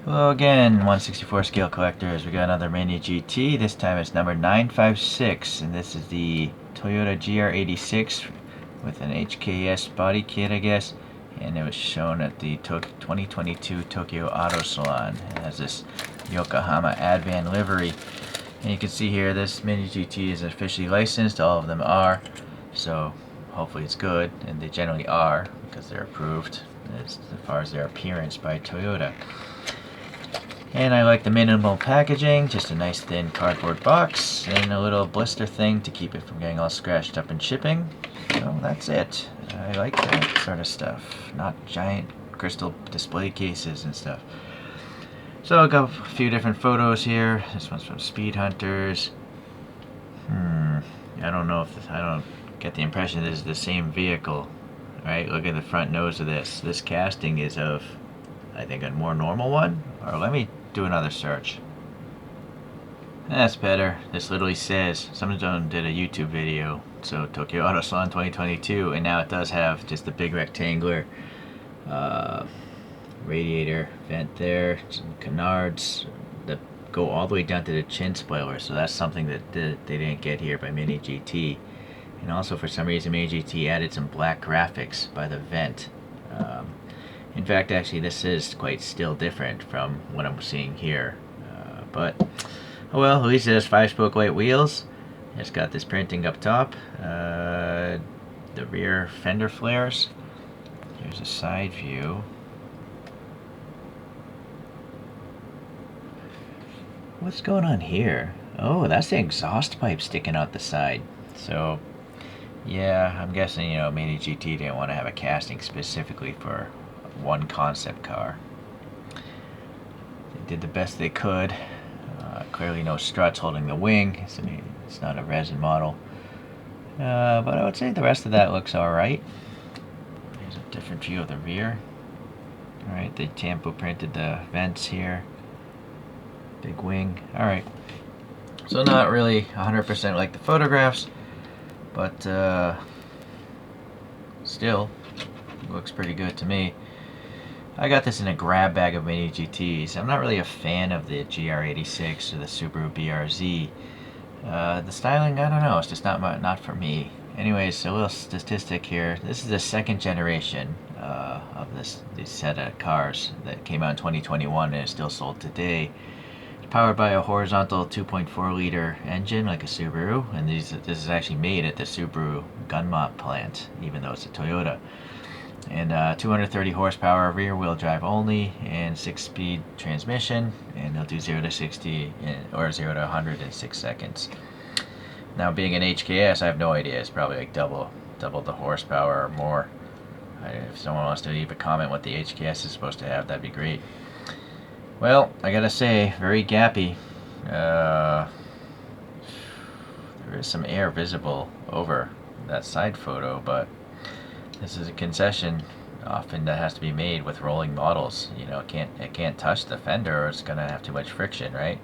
Hello again, 164 scale collectors. We got another MiniGT. This time it's number 956, and this is the Toyota GR86 with an HKS body kit, I guess. And it was shown at the 2022 Tokyo Auto Salon. It has this Yokohama Advan livery. And you can see here, this MiniGT is officially licensed. All of them are. So hopefully it's good, and they generally are because they're approved as far as their appearance by Toyota. And I like the minimal packaging, just a nice thin cardboard box and a little blister thing to keep it from getting all scratched up in shipping. So that's it. I like that sort of stuff, not giant crystal display cases and stuff. So I got a few different photos here. This one's from Speed Hunters. I don't know if I don't get the impression this is the same vehicle. Right? Look at the front nose of this. This casting is of, I think, a more normal one. Or let me do another search. That's better. This literally says, someone did a YouTube video, so Tokyo Auto Salon 2022, and now it does have just the big rectangular radiator vent there, some canards that go all the way down to the chin spoiler, so that's something that they didn't get here by MiniGT. And also for some reason MiniGT added some black graphics by the vent. In fact, actually, this is quite still different from what I'm seeing here. But, oh well, at least it has 5-spoke white wheels. It's got this printing up top. The rear fender flares. Here's a side view. What's going on here? Oh, that's the exhaust pipe sticking out the side. So, yeah, I'm guessing, MiniGT didn't want to have a casting specifically for one concept car. They did the best they could. Clearly no struts holding the wing, so it's not a resin model. But I would say the rest of that looks alright. Here's a different view of the rear. Alright, they tampo printed the vents here. Big wing. Alright. So not really 100% like the photographs, but still looks pretty good to me. I got this in a grab bag of MiniGTs. I'm not really a fan of the GR86 or the Subaru BRZ. The styling, I don't know, it's just not for me. Anyways, a little statistic here. This is the second generation of this set of cars that came out in 2021 and is still sold today. It's powered by a horizontal 2.4 liter engine like a Subaru, and this is actually made at the Subaru Gunma plant, even though it's a Toyota. And 230 horsepower rear wheel drive only, and 6-speed transmission, and they'll do 0 to 60 or 0 to 100 in 6 seconds. Now, being an HKS, I have no idea. It's probably like double the horsepower or more. If someone wants to leave a comment what the HKS is supposed to have, that'd be great. Well, I gotta say, very gappy. There is some air visible over that side photo, but this is a concession often that has to be made with rolling models. It can't touch the fender or it's gonna have too much friction, right?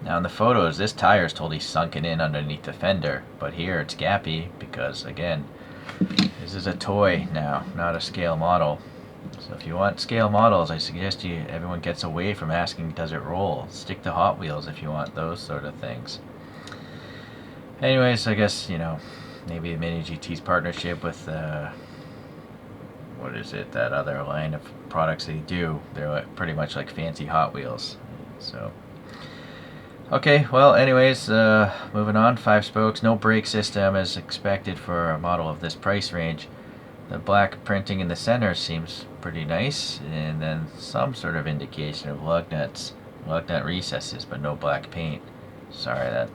Now in the photos, this tire is totally sunken in underneath the fender, but here it's gappy because, again, this is a toy now, not a scale model. So if you want scale models, I suggest everyone gets away from asking, does it roll? Stick to Hot Wheels if you want those sort of things. Anyways, I guess, maybe MiniGT's partnership with what is it, that other line of products they do, they're pretty much like fancy Hot Wheels. So okay, well, anyways, moving on. 5 spokes, no brake system as expected for a model of this price range. The black printing in the center seems pretty nice, and then some sort of indication of lug nut recesses, but no black paint. Sorry, I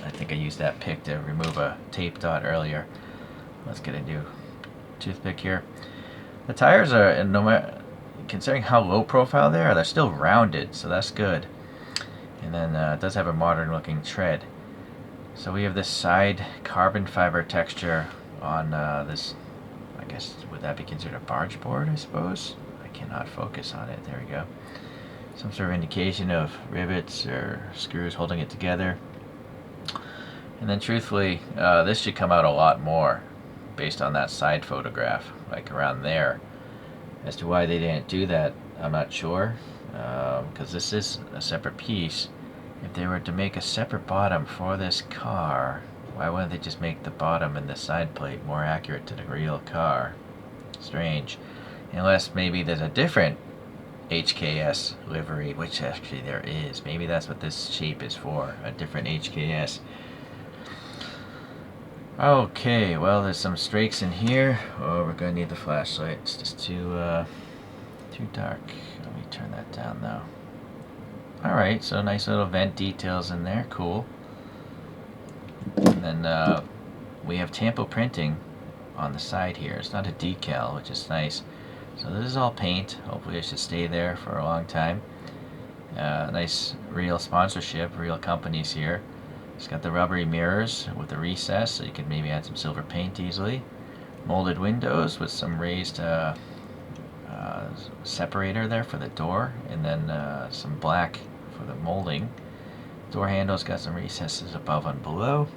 think I used that pick to remove a tape dot earlier. Let's get a new toothpick here. The tires are, no matter, considering how low profile they are, they're still rounded, so that's good. And then it does have a modern looking tread. So we have this side carbon fiber texture on this, I guess, would that be considered a barge board, I suppose? I cannot focus on it. There we go. Some sort of indication of rivets or screws holding it together. And then truthfully, this should come out a lot more based on that side photograph, like around there. As to why they didn't do that, I'm not sure, because this is a separate piece. If they were to make a separate bottom for this car, why wouldn't they just make the bottom and the side plate more accurate to the real car? Strange. Unless maybe there's a different HKS livery, which actually there is. Maybe that's what this shape is for, a different HKS. Okay, well, there's some streaks in here. Oh, we're gonna need the flashlight. It's just too dark. Let me turn that down now. Alright, so nice little vent details in there. Cool. And then we have tampo printing on the side here. It's not a decal, which is nice. So this is all paint. Hopefully it should stay there for a long time. Nice real sponsorship, real companies here. It's got the rubbery mirrors with the recess, so you can maybe add some silver paint easily. Molded windows with some raised separator there for the door, and then some black for the molding. Door handles got some recesses above and below.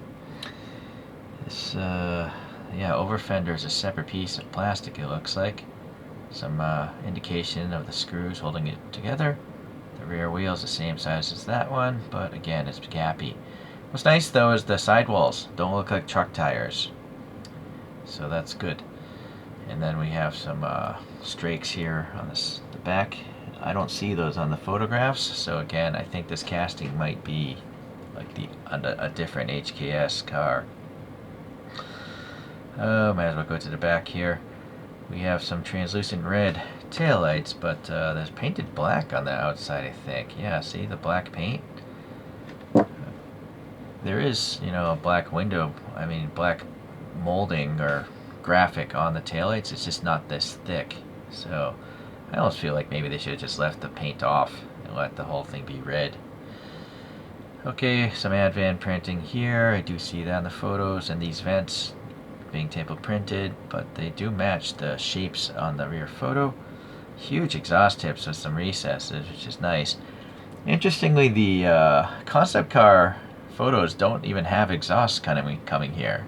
This over fender is a separate piece of plastic, it looks like. Some indication of the screws holding it together. The rear wheel is the same size as that one, but again, it's gappy. What's nice though is the sidewalls don't look like truck tires, so that's good. And then we have some streaks here on the back. I don't see those on the photographs, so again, I think this casting might be like a different HKS car. Might as well go to the back here. We have some translucent red taillights, but there's painted black on the outside, I think. Yeah, see the black paint? There is, a black window, black molding or graphic on the taillights. It's just not this thick. So I almost feel like maybe they should have just left the paint off and let the whole thing be red. Okay, some Advan printing here. I do see that in the photos, and these vents being tampo printed, but they do match the shapes on the rear photo. Huge exhaust tips with some recesses, which is nice. Interestingly, the concept car photos don't even have exhaust coming here.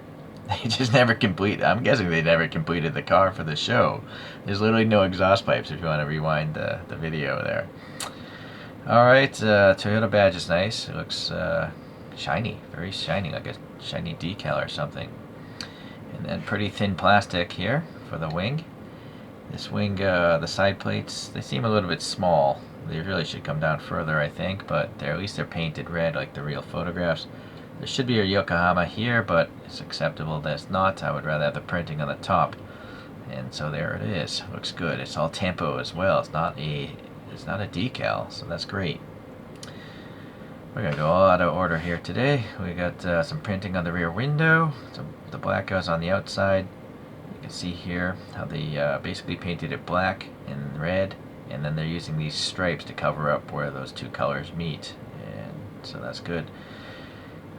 They just never complete. I'm guessing they never completed the car for the show. There's literally no exhaust pipes if you want to rewind the video there. Alright, Toyota badge is nice. It looks shiny, very shiny, like a shiny decal or something. And then pretty thin plastic here for the wing. This wing, the side plates, they seem a little bit small. They really should come down further, I think, but at least they're painted red like the real photographs. There should be a Yokohama here, but it's acceptable that it's not. I would rather have the printing on the top. And so there it is. Looks good. It's all tampo as well. It's not a decal, so that's great. We're gonna go all out of order here today. We got some printing on the rear window. The black goes on the outside. You can see here how they basically painted it black and red, and then they're using these stripes to cover up where those two colors meet, and so that's good.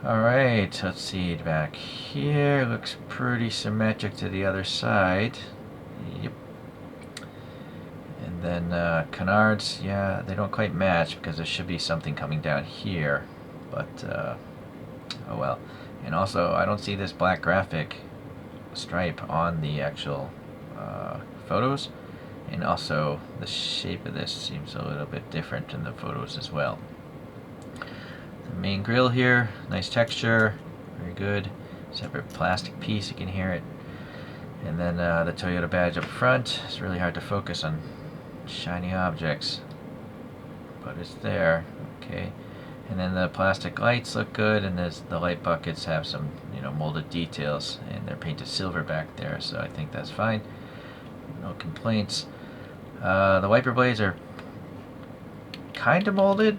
Alright, let's see, back here looks pretty symmetric to the other side. Yep. And then canards, yeah, they don't quite match because there should be something coming down here, but oh well. And also, I don't see this black graphic stripe on the actual photos, and also the shape of this seems a little bit different in the photos as well. The main grille here, nice texture, very good. Separate plastic piece, you can hear it. And then the Toyota badge up front. It's really hard to focus on shiny objects, but it's there. Okay. And then the plastic lights look good, and the light buckets have some molded details, and they're painted silver back there, so I think that's fine. No complaints. The wiper blades are kind of molded,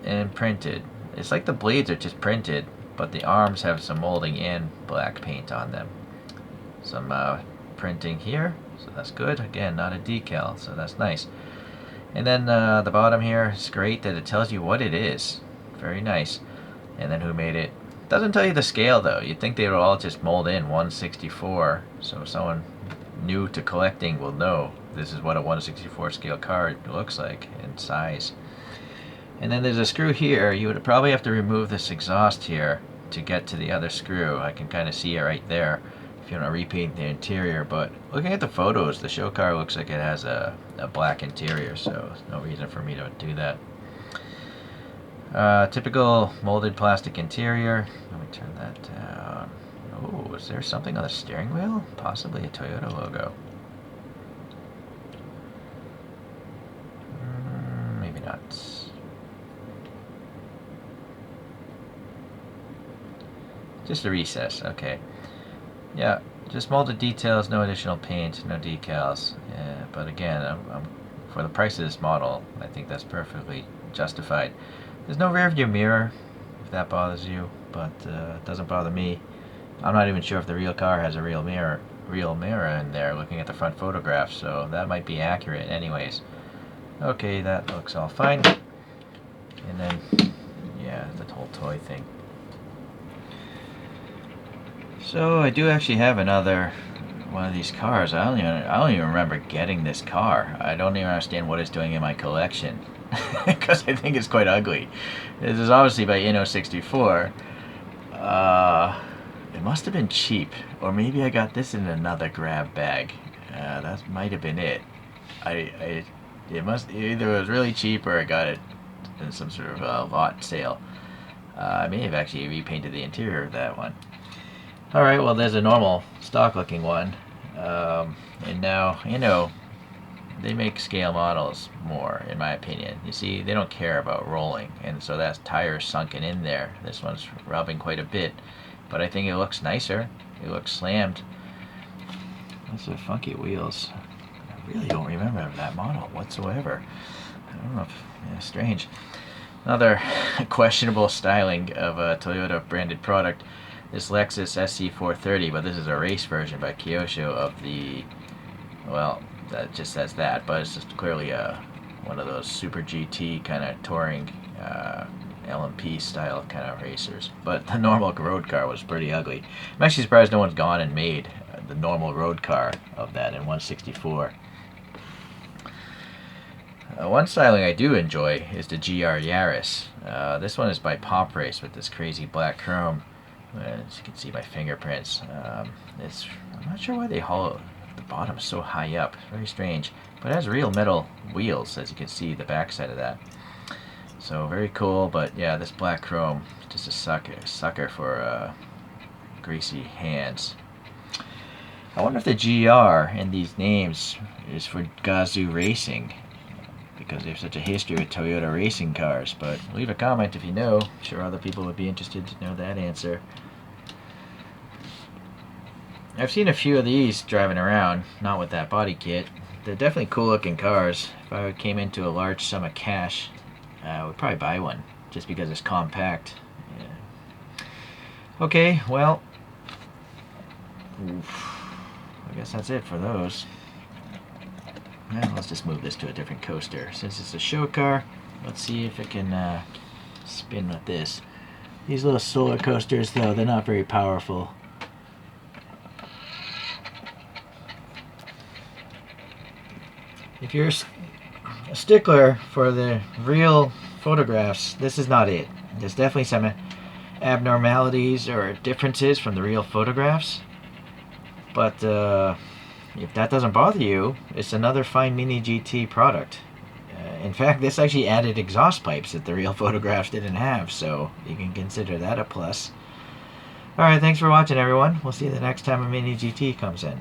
and printed. It's like the blades are just printed, but the arms have some molding and black paint on them. Some printing here, so that's good. Again, not a decal, so that's nice. And then the bottom here is great that it tells you what it is. Very nice. And then who made it. Doesn't tell you the scale though. You'd think they would all just mold in 1/64, so someone new to collecting will know this is what a 1/64 scale card looks like in size. And then there's a screw here. You would probably have to remove this exhaust here to get to the other screw. I can kind of see it right there. if you want to repaint the interior. But looking at the photos, the show car looks like it has a black interior, so there's no reason for me to do that. Typical molded plastic interior. Let me turn that down. Oh, is there something on the steering wheel? Possibly a Toyota logo. Maybe not. Just a recess, okay. Yeah, just molded details, no additional paint, no decals. Yeah, but again, for the price of this model, I think that's perfectly justified. There's no rear view mirror, if that bothers you, but it doesn't bother me. I'm not even sure if the real car has a real mirror in there looking at the front photograph, so that might be accurate anyways. Okay, that looks all fine. And then, yeah, the whole toy thing. So I do actually have another one of these cars. I don't even remember getting this car. I don't even understand what it's doing in my collection because I think it's quite ugly. This is obviously by Inno64. It must have been cheap, or maybe I got this in another grab bag. That might have been it. It must either it was really cheap or I got it in some sort of lot sale. I may have actually repainted the interior of that one. Alright, well there's a normal stock looking one, and now, they make scale models more, in my opinion. You see, they don't care about rolling, and so that tire's sunken in there. This one's rubbing quite a bit, but I think it looks nicer. It looks slammed. Those are funky wheels. I really don't remember that model whatsoever. I don't know if, yeah, strange. Another questionable styling of a Toyota branded product. This Lexus SC430, but this is a race version by Kyosho of the, well, that just says that, but it's just clearly one of those Super GT kind of touring LMP style kind of racers. But the normal road car was pretty ugly. I'm actually surprised no one's gone and made the normal road car of that in 164. One styling I do enjoy is the GR Yaris. This one is by Pop Race with this crazy black chrome. As you can see my fingerprints. I'm not sure why they hollow the bottom so high up. It's very strange. But it has real metal wheels, as you can see the back side of that. So very cool, but yeah, this black chrome, just a sucker for greasy hands. I wonder if the GR in these names is for Gazoo Racing, because they have such a history with Toyota racing cars. But leave a comment if you know. I'm sure other people would be interested to know that answer. I've seen a few of these driving around, not with that body kit. They're definitely cool looking cars. If I came into a large sum of cash, I would probably buy one, just because it's compact. Yeah. Okay, well, I guess that's it for those. Well, let's just move this to a different coaster. Since it's a show car, let's see if it can spin with this. These little solar coasters, though, they're not very powerful. If you're a stickler for the real photographs, this is not it. There's definitely some abnormalities or differences from the real photographs. But if that doesn't bother you, it's another fine MiniGT product. In fact, this actually added exhaust pipes that the real photographs didn't have, so you can consider that a plus. Alright, thanks for watching, everyone. We'll see you the next time a MiniGT comes in.